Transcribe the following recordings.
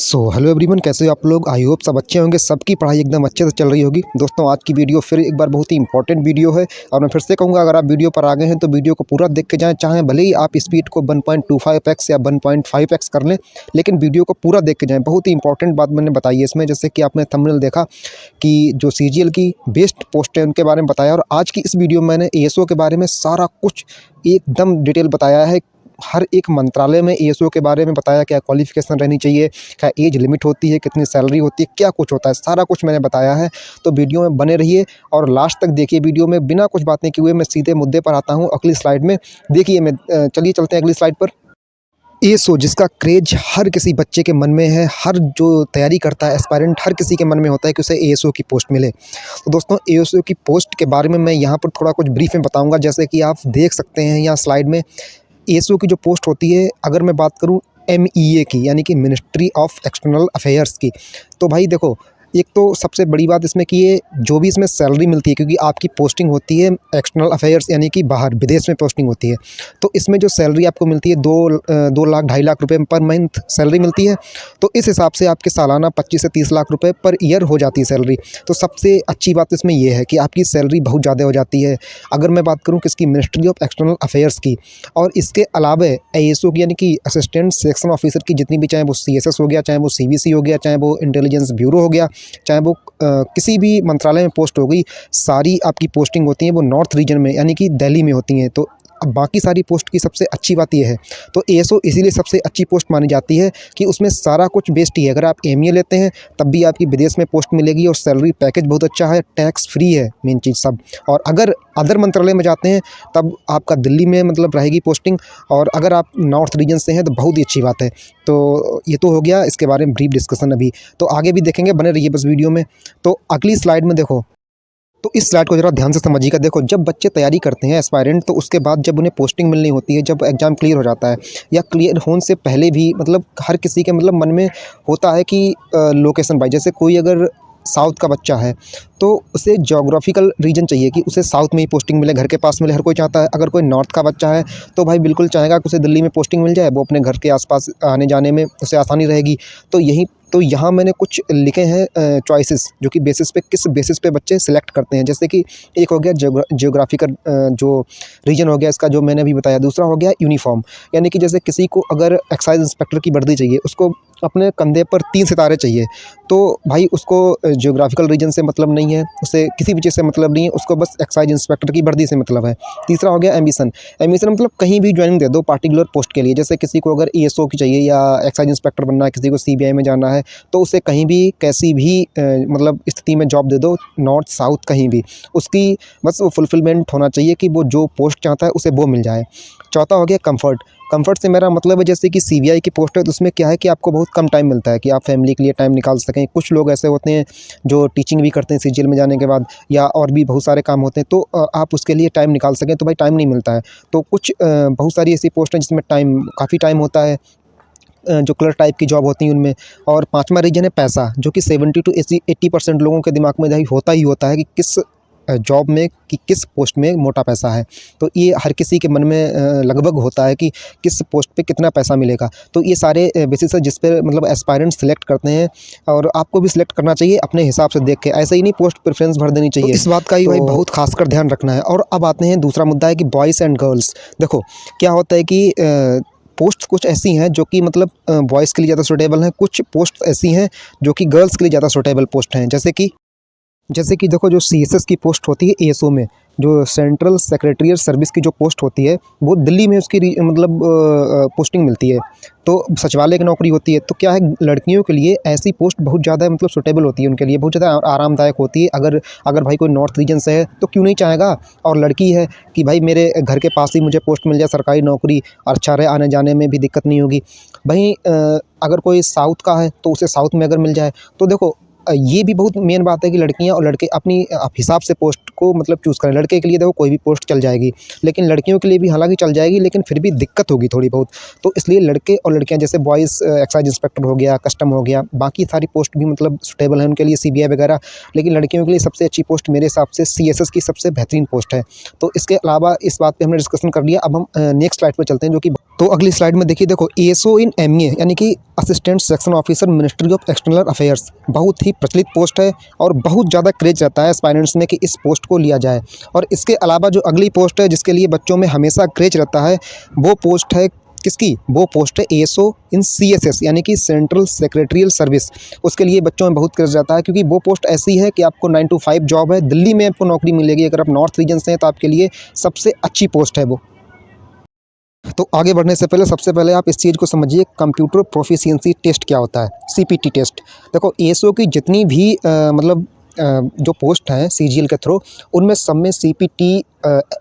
Hello everyone, कैसे हो आप लोग। आई होप सब अच्छे होंगे, सबकी पढ़ाई एकदम अच्छे से चल रही होगी। दोस्तों, आज की वीडियो फिर एक बार बहुत ही इंपॉर्टेंट वीडियो है और मैं फिर से कहूँगा, अगर आप वीडियो पर आ गए हैं तो वीडियो को पूरा देख के जाएं। चाहे भले ही आप स्पीड को 1.25x या 1.5x कर लें, लेकिन वीडियो को पूरा देख के जाएँ। बहुत ही इंपॉर्टेंट बात मैंने बताई है इसमें। जैसे कि आपने थंबनेल देखा कि जो CGL की बेस्ट पोस्ट है उनके बारे में बताया, और आज की इस वीडियो में मैंने ASO के बारे में सारा कुछ एकदम डिटेल बताया है। हर एक मंत्रालय में ASO के बारे में बताया, क्या क्वालिफ़िकेशन रहनी चाहिए, क्या एज लिमिट होती है, कितनी सैलरी होती है, क्या कुछ होता है, सारा कुछ मैंने बताया है। तो वीडियो में बने रहिए और लास्ट तक देखिए। वीडियो में बिना कुछ बातें किए हुए मैं सीधे मुद्दे पर आता हूँ अगली स्लाइड में। देखिए चलिए चलते हैं अगली स्लाइड पर। ASO जिसका क्रेज हर किसी बच्चे के मन में है, हर जो तैयारी करता है एस्पायरेंट, हर किसी के मन में होता है कि उसे ASO की पोस्ट मिले। तो दोस्तों, ASO की पोस्ट के बारे में मैं यहाँ पर थोड़ा कुछ ब्रीफ में बताऊँगा। जैसे कि आप देख सकते हैं यहाँ स्लाइड में, ASO की जो पोस्ट होती है, अगर मैं बात करूं MEA की, यानी कि मिनिस्ट्री ऑफ एक्सटर्नल अफेयर्स की, तो भाई देखो, एक तो सबसे बड़ी बात इसमें कि ये जो भी इसमें सैलरी मिलती है, क्योंकि आपकी पोस्टिंग होती है एक्सटर्नल अफेयर्स यानी कि बाहर विदेश में पोस्टिंग होती है, तो इसमें जो सैलरी आपको मिलती है 2 लाख 2.5 लाख रुपए पर मंथ सैलरी मिलती है। तो इस हिसाब से आपके सालाना 25 से 30 लाख रुपए पर ईयर हो जाती है सैलरी। तो सबसे अच्छी बात इसमें यह है कि आपकी सैलरी बहुत ज़्यादा हो जाती है। अगर मैं बात करूँ किसकी, मिनिस्ट्री ऑफ एक्सटर्नल अफेयर्स की, और इसके अलावा ASO की यानी कि असिस्टेंट सेक्शन ऑफिसर की जितनी भी, चाहे वो CSS हो गया, चाहे वो CBC हो गया, चाहे वो इंटेलिजेंस ब्यूरो हो गया, चाहे वो किसी भी मंत्रालय में पोस्ट हो गई, सारी आपकी पोस्टिंग होती हैं वो नॉर्थ रीजन में यानी कि दिल्ली में होती हैं। तो अब बाकी सारी पोस्ट की सबसे अच्छी बात यह है, तो ASO इसीलिए सबसे अच्छी पोस्ट मानी जाती है कि उसमें सारा कुछ बेस्ट ही है। अगर आप MA लेते हैं तब भी आपकी विदेश में पोस्ट मिलेगी और सैलरी पैकेज बहुत अच्छा है, टैक्स फ्री है मेन चीज़ सब। और अगर अदर मंत्रालय में जाते हैं तब आपका दिल्ली में मतलब रहेगी पोस्टिंग, और अगर आप नॉर्थ रीजन से हैं तो बहुत ही अच्छी बात है। तो ये तो हो गया इसके बारे में ब्रीफ डिस्कशन। अभी तो आगे भी देखेंगे, बने रहिए बस वीडियो में। तो अगली स्लाइड में देखो, तो इस स्लाइड को ज़रा ध्यान से समझिएगा। देखो, जब बच्चे तैयारी करते हैं एस्पायरेंट, तो उसके बाद जब उन्हें पोस्टिंग मिलनी होती है, जब एग्ज़ाम क्लियर हो जाता है या क्लियर होने से पहले भी, मतलब हर किसी के मतलब मन में होता है कि लोकेशन वाइज, जैसे कोई अगर साउथ का बच्चा है तो उसे ज्योग्राफिकल रीजन चाहिए कि उसे साउथ में ही पोस्टिंग मिले, घर के पास मिले, हर कोई चाहता है। अगर कोई नॉर्थ का बच्चा है तो भाई बिल्कुल चाहेगा कि उसे दिल्ली में पोस्टिंग मिल जाए, वो अपने घर के आसपास आने जाने में उसे आसानी रहेगी। तो यहाँ मैंने कुछ लिखे हैं चॉइसेस, जो कि बेसिस पे, किस बेसिस पे बच्चे सिलेक्ट करते हैं। जैसे कि एक हो गया जियोग्राफिकल जो रीजन हो गया इसका, जो मैंने अभी बताया। दूसरा हो गया यूनिफॉर्म, यानी कि जैसे किसी को अगर एक्साइज इंस्पेक्टर की वर्दी चाहिए, उसको अपने कंधे पर 3 सितारे चाहिए, तो भाई उसको जियोग्राफिकल रीजन से मतलब नहीं है, उसे किसी भी चीज़ से मतलब नहीं है, उसको बस एक्साइज इंस्पेक्टर की वर्दी से मतलब है। तीसरा हो गया एम्बिशन। एम्बिशन मतलब कहीं भी ज्वाइनिंग दे दो पार्टिकुलर पोस्ट के लिए। जैसे किसी को अगर ASO की चाहिए या एक्साइज इंस्पेक्टर बनना है, किसी को CBI में जाना है, तो उसे कहीं भी कैसी भी मतलब स्थिति में जॉब दे दो, नॉर्थ साउथ कहीं भी, उसकी बस वो फुलफिलमेंट होना चाहिए कि वो जो पोस्ट चाहता है उसे वो मिल जाए। चौथा हो गया कंफर्ट। कंफर्ट से मेरा मतलब है, जैसे कि CBI की पोस्ट है तो उसमें क्या है कि आपको बहुत कम टाइम मिलता है कि आप फैमिली के लिए टाइम निकाल सकें। कुछ लोग ऐसे होते हैं जो टीचिंग भी करते हैं CGL में जाने के बाद, या और भी बहुत सारे काम होते हैं, तो आप उसके लिए टाइम निकाल सकें, तो भाई टाइम नहीं मिलता है। तो कुछ बहुत सारी ऐसी पोस्ट हैं जिसमें काफ़ी टाइम होता है, जो क्लर्क टाइप की जॉब होती हैं उनमें। और पाँचवा रीज़न है पैसा, जो कि 70 to 80% लोगों के दिमाग में भाई होता ही होता है कि किस जॉब में, कि किस पोस्ट में मोटा पैसा है। तो ये हर किसी के मन में लगभग होता है कि किस पोस्ट पे कितना पैसा मिलेगा। तो ये सारे बेसिस है जिस पे मतलब एस्पायरेंट सेलेक्ट करते हैं, और आपको भी सिलेक्ट करना चाहिए अपने हिसाब से देख के। ऐसे ही नहीं पोस्ट प्रेफरेंस भर देनी चाहिए। तो इस बात का ही भाई बहुत खासकर ध्यान रखना है। और अब आते हैं, दूसरा मुद्दा है कि बॉयज़ एंड गर्ल्स। देखो क्या होता है कि पोस्ट कुछ ऐसी हैं जो कि मतलब बॉयज़ के लिए ज़्यादा सूटेबल हैं, कुछ पोस्ट ऐसी हैं जो कि गर्ल्स के लिए ज़्यादा सूटेबल पोस्ट हैं। जैसे कि देखो, जो CSS की पोस्ट होती है ASO में, जो सेंट्रल सेक्रेटरिएट सर्विस की जो पोस्ट होती है, वो दिल्ली में उसकी मतलब पोस्टिंग मिलती है, तो सचिवालय की नौकरी होती है। तो क्या है, लड़कियों के लिए ऐसी पोस्ट बहुत ज़्यादा मतलब सूटेबल होती है, उनके लिए बहुत ज़्यादा आरामदायक होती है। अगर भाई कोई नॉर्थ रीजन से है तो क्यों नहीं चाहेगा, और लड़की है कि भाई मेरे घर के पास ही मुझे पोस्ट मिल जाए, सरकारी नौकरी, और अच्छा रहे, आने जाने में भी दिक्कत नहीं होगी। भाई अगर कोई साउथ का है तो उसे साउथ में अगर मिल जाए, तो देखो ये भी बहुत मेन बात है कि लड़कियां और लड़के अपनी हिसाब से पोस्ट को मतलब चूज़ करें। लड़के के लिए देखो कोई भी पोस्ट चल जाएगी, लेकिन लड़कियों के लिए भी हालांकि चल जाएगी, लेकिन फिर भी दिक्कत होगी थोड़ी बहुत। तो इसलिए लड़के और लड़कियां, जैसे बॉयज़ एक्साइज इंस्पेक्टर हो गया, कस्टम हो गया, बाकी सारी पोस्ट भी मतलब सूटेबल है उनके लिए, CBI वगैरह। लेकिन लड़कियों के लिए सबसे अच्छी पोस्ट मेरे हिसाब से CSS की सबसे बेहतरीन पोस्ट है। तो इसके अलावा इस बात पर हमने डिस्कशन कर लिया। अब हम नेक्स्ट स्लाइड पर चलते हैं, जो कि तो अगली स्लाइड में देखिए, देखो एएसओ इन एमईए यानी कि assistant section officer ministry of external affairs, बहुत ही प्रचलित पोस्ट है और बहुत ज़्यादा क्रेज रहता है एस्पायरेंट्स में कि इस पोस्ट को लिया जाए। और इसके अलावा जो अगली पोस्ट है जिसके लिए बच्चों में हमेशा क्रेज रहता है, वो पोस्ट है किसकी? वो पोस्ट है एएसओ इन सीएसएस यानी कि सेंट्रल सेक्रेटरियल सर्विस। उसके लिए बच्चों में बहुत क्रेज रहता है क्योंकि वो पोस्ट ऐसी है कि आपको 9 to 5 जॉब है, दिल्ली में आपको नौकरी मिलेगी। अगर आप नॉर्थ रीजन से हैं तो आपके लिए सबसे अच्छी पोस्ट है वो। तो आगे बढ़ने से पहले सबसे पहले आप इस चीज़ को समझिए, कंप्यूटर प्रोफिशिएंसी टेस्ट क्या होता है, सीपीटी टेस्ट। देखो एएसओ की जितनी भी जो पोस्ट हैं सीजीएल के थ्रू, उनमें सब में सीपीटी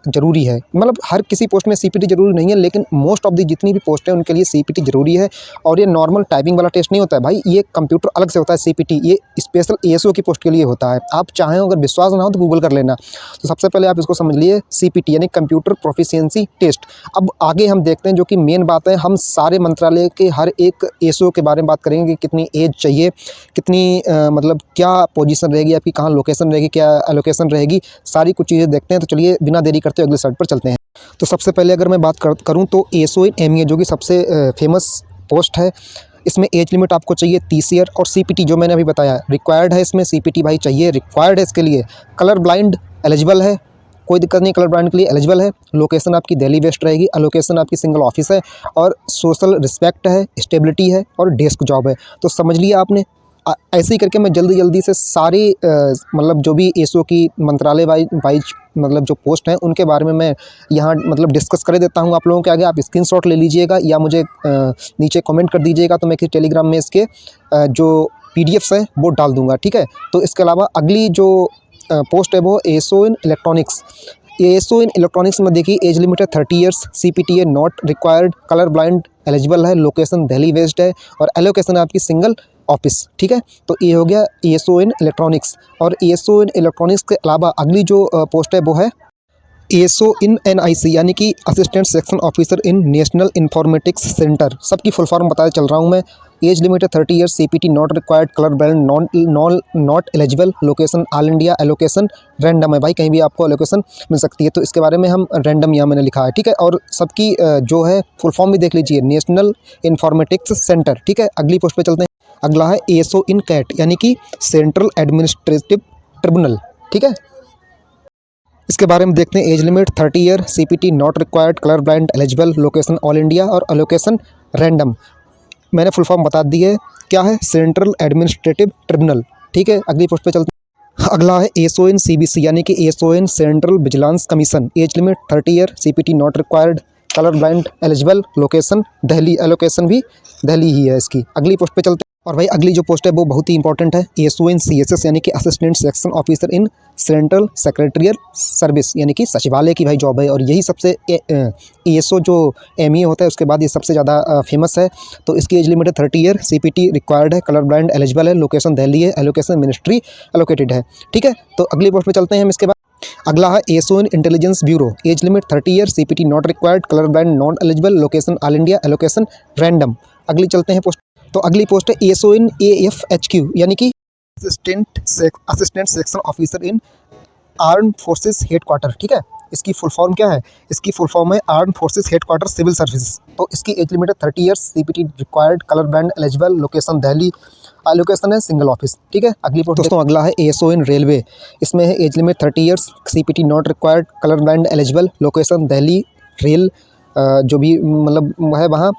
ज़रूरी है। मतलब हर किसी पोस्ट में सीपीटी ज़रूरी नहीं है, लेकिन मोस्ट ऑफ दी जितनी भी पोस्ट है उनके लिए सीपीटी ज़रूरी है। और ये नॉर्मल टाइपिंग वाला टेस्ट नहीं होता है भाई, ये कंप्यूटर अलग से होता है सीपीटी, ये स्पेशल एएसओ की पोस्ट के लिए होता है। आप चाहें अगर विश्वास ना हो तो गूगल कर लेना। तो सबसे पहले आप इसको समझ लिए, सीपीटी यानी कंप्यूटर प्रोफिशिएंसी टेस्ट। अब आगे हम देखते हैं जो कि मेन बात है, हम सारे मंत्रालय के हर एक एएसओ के बारे में बात करेंगे कि कितनी एज चाहिए, कितनी मतलब क्या पोजीशन रहेगी आपकी, कहाँ लोकेशन रहेगी, क्या एलोकेशन रहेगी, सारी कुछ चीज़ें देखते हैं। तो चलिए बिना देरी करते हुए अगले स्लाइड पर चलते हैं। तो सबसे पहले अगर मैं बात करूँ तो एएसओ इन एमईए जो कि सबसे फेमस पोस्ट है, इसमें एज लिमिट आपको चाहिए 30 ईयर। और सीपीटी जो मैंने अभी बताया रिक्वायर्ड है, इसमें सीपीटी भाई चाहिए, रिक्वायर्ड है इसके लिए। कलर ब्लाइंड एलिजिबल है, कोई दिक्कत नहीं, कलर ब्लाइंड के लिए एलिजिबल है। लोकेशन आपकी दिल्ली बेस्ड रहेगी, एलोकेशन आपकी सिंगल ऑफिस है, और सोशल रिस्पेक्ट है, स्टेबिलिटी है और डेस्क जॉब है। तो समझ लिया आपने। ऐसे ही करके मैं जल्दी से सारी मतलब जो भी एएसओ की मंत्रालय वाइज मतलब जो पोस्ट हैं उनके बारे में मैं यहाँ मतलब डिस्कस कर देता हूँ आप लोगों के आगे। आप स्क्रीनशॉट ले लीजिएगा या मुझे नीचे कमेंट कर दीजिएगा, तो मैं कि टेलीग्राम में इसके जो पीडीएफ्स हैं वो डाल दूँगा, ठीक है। तो इसके अलावा अगली जो पोस्ट है वो ASO in electronics. ASO in electronics में देखिए एज लिमिट है 30 ईयर्स, सीपीटी है not required, colour blind eligible है, लोकेशन दिल्ली बेस्ड है और एलोकेशन है आपकी सिंगल ऑफिस, ठीक है। तो ये हो गया एएसओ इन इलेक्ट्रॉनिक्स। और एएसओ इन इलेक्ट्रॉनिक्स के अलावा अगली जो पोस्ट है वो है एएसओ इन एनआईसी यानी कि असिस्टेंट सेक्शन ऑफिसर इन नेशनल इन्फॉर्मेटिक्स सेंटर। सबकी फुल फॉर्म बताते चल रहा हूँ मैं। एज लिमिट है 30 years, CPT not required, colour blind not eligible, location all India, allocation random है भाई, कहीं भी आपको एलोकेशन मिल सकती है। तो इसके बारे में हम रैंडम यहाँ मैंने लिखा है, ठीक है। और सबकी जो है फुल फॉर्म भी देख लीजिए, नेशनल इन्फॉर्मेटिक्स सेंटर, ठीक है। अगली पोस्ट पे चलते हैं। अगला है एएसओ इन कैट यानी कि सेंट्रल एडमिनिस्ट्रेटिव ट्रिब्यूनल, ठीक है। इसके बारे में देखते हैं। As limit 30 year, CPT not required, colour blind eligible, location all India और एलोकेशन रैंडम। मैंने फुल फॉर्म बता दी है, क्या है? सेंट्रल एडमिनिस्ट्रेटिव ट्रिब्यूनल, ठीक है। अगली पोस्ट पे चलते हैं। अगला है एएसओ इन सीबीसी यानी कि ASO in central vigilance commission. Age limit 30 year, CPT not required, colour blind eligible, location Delhi, allocation भी दिल्ली ही है इसकी। अगली पोस्ट पे चलते हैं। और भाई अगली जो पोस्ट है वो बहुत ही इंपॉर्टेंट है, एएसओ इन सीएसएस यानी कि assistant section officer in central secretarial service यानी कि सचिवालय की भाई जॉब है। और यही सबसे एएसओ जो एमईए होता है उसके बाद ये सबसे ज़्यादा फेमस है। तो इसकी एज लिमिट है 30 ईयर, सीपीटी रिक्वायर्ड है, कलर ब्लाइंड एलिजिबल है, लोकेशन दिल्ली है, एलोकेशन मिनिस्ट्री एलोकेटेड है, ठीक है। तो अगली पोस्ट पे चलते हैं हम। इसके बाद अगला है ASO in intelligence bureau. As limit 30 year, CPT not required, colour blind not eligible, location all India, allocation random. अगली चलते हैं पोस्ट। तो अगली पोस्ट है एएसओ इन एएफएचक्यू यानी कि assistant section officer in armed forces headquarter, ठीक है। इसकी फुल फॉर्म क्या है? इसकी फुल फॉर्म है armed forces headquarter civil service. तो इसकी एज लिमिट है 30 years, CPT required, colour blind eligible, location Delhi, location है सिंगल ऑफिस, ठीक है। अगली पोस्ट दोस्तों अगला है एएसओ इन रेलवे। इसमें है as limit 30 years, CPT not required, colour blind eligible, location Delhi rail जो भी मतलब है वहाँ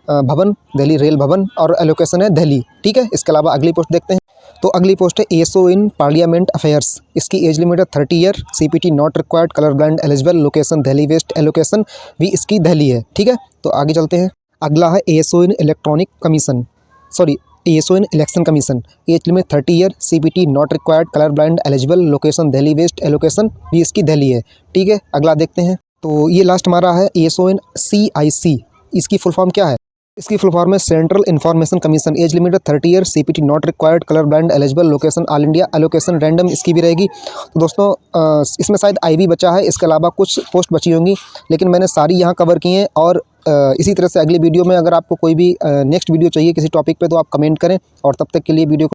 भवन, दिल्ली रेल भवन और एलोकेशन है दिल्ली, ठीक है। इसके अलावा अगली पोस्ट देखते हैं। तो अगली पोस्ट है एएसओ इन पार्लियामेंट अफेयर्स। इसकी एज लिमिट है 30 year, CPT not required, colour blind eligible, location Delhi west, allocation भी इसकी दिल्ली है, ठीक है। तो आगे चलते हैं। अगला है ASO in electronic commission, sorry ASO in election commission. Age limit 30 year, CPT not required, colour blind eligible, location Delhi west, allocation भी इसकी दिल्ली है, ठीक है। अगला देखते हैं। तो ये लास्ट हमारा है एएसओ इन सीआईसी। इसकी फुल फॉर्म क्या है? इसकी फुल फॉर्म है central information commission. Age limit है 30 year, CPT not required, colour blind eligible, location all India, allocation random इसकी भी रहेगी। तो दोस्तों इसमें शायद आईवी बचा है, इसके अलावा कुछ पोस्ट बची होंगी, लेकिन मैंने सारी यहाँ कवर की हैं। और इसी तरह से अगली वीडियो में अगर आपको कोई भी नेक्स्ट वीडियो चाहिए किसी टॉपिक पे तो आप कमेंट करें। और तब तक के लिए वीडियो